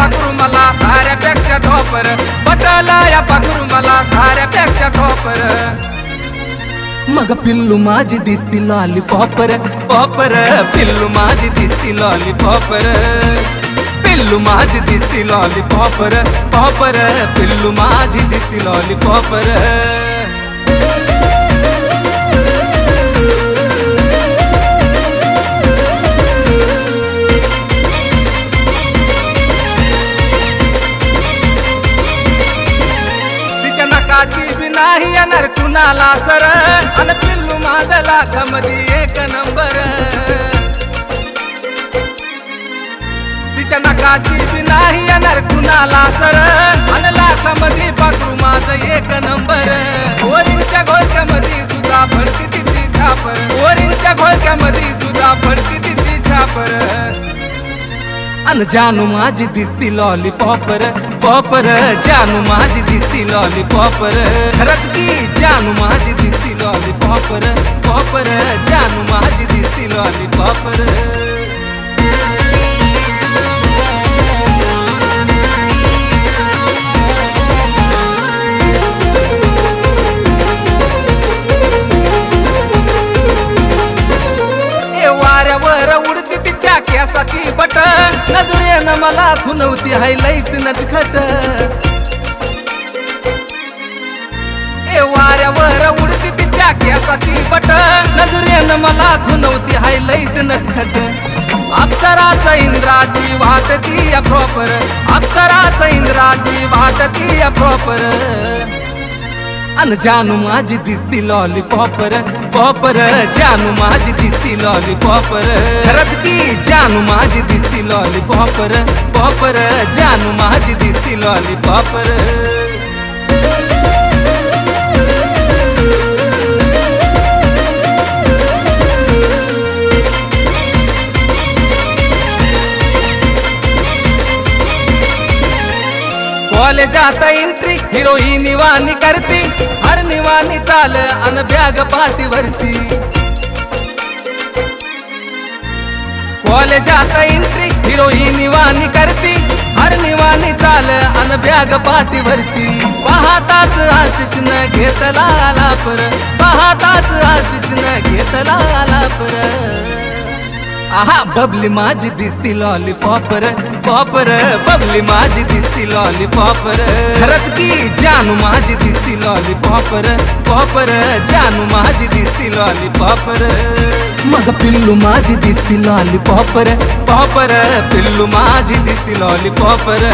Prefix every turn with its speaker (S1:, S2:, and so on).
S1: पाखरू मला साऱ्यापेक्षा ठोपर, पटला या पाखरू मला साऱ्यापेक्षा ठोपर।
S2: मग पिल्लू माझी दिसती लॉलीपॉपर पॉपर, पिल्लू माझी दिसती लॉलीपॉपर, पिल्लू माझी दिसती लॉलीपॉपर पॉपर, पिल्लू माझी दिसती लॉलीपॉपर।
S1: तिच्या नकाची बी नाही येणार कुणाला सर, आणि पिल्लू माझा लाखामध्ये एक नंबर। तिच्या नकाची बी नाही येणार कुणाला सर, आणि लाखामध्ये पाखरू माझं एक नंबर। ओरींच्या घोळक्यामध्ये सुद्धा फडती तिची छापर, ओरींच्या घोळक्यामध्ये सुद्धा फडती तिची छापर।
S2: अन जानू माझी दिसती लॉलीपॉपर पॉपर, जानू माझी दिसती लॉलीपॉपर।
S1: खरंच की
S2: जानू माझी दिसती लॉलीपॉपर पॉपर, जानू माझी दिसती लॉलीपॉपर।
S1: उडती तिच्या केसाची बट, नजरेनं मला खुनवती हाय लईच नटखट। वाऱ्यावर उडती तिच्या केसाची बट, नजरेनं मला खुनवती हाय लईच नटखट। अप्सराचं इंद्राची वाटती या प्रॉपर, अप्सराचं इंद्राची वाटती या प्रॉपर।
S2: अन जानू माझी दिसती लॉलीपॉपर पॉपर, जानू माझी दिसती लॉलीपॉपर।
S1: खरंच की
S2: जानू माझी दिसती लॉलीपॉपर पॉपर, जानू माझी दिसती लॉलीपॉपर।
S1: कॉलेजात एंट्री हिरोईन वाणी करती, हर निवानी चाल अन बॅग पाठीवरती। कॉलेजात एंट्री हिरोईन वाणी करती, हर निवानी चाल अन बॅग पाठीवरती। पाहताच आशिष न घेतला आला पर, पाहताच आशिष न घेतला आला पर।
S2: आहा बबली माझी दिसती लॉलीपॉपर पॉपर, बबली माझी दिसती लॉलीपॉपर।
S1: खरंच की
S2: जानू माझी दिसती लॉलीपॉपर पॉपर, जानू माझी दिसती लॉलीपॉपर। मग पिल्लू माझी दिसती लॉलीपॉपर पॉपर, पिल्लू माझी दिसती लॉलीपॉपर।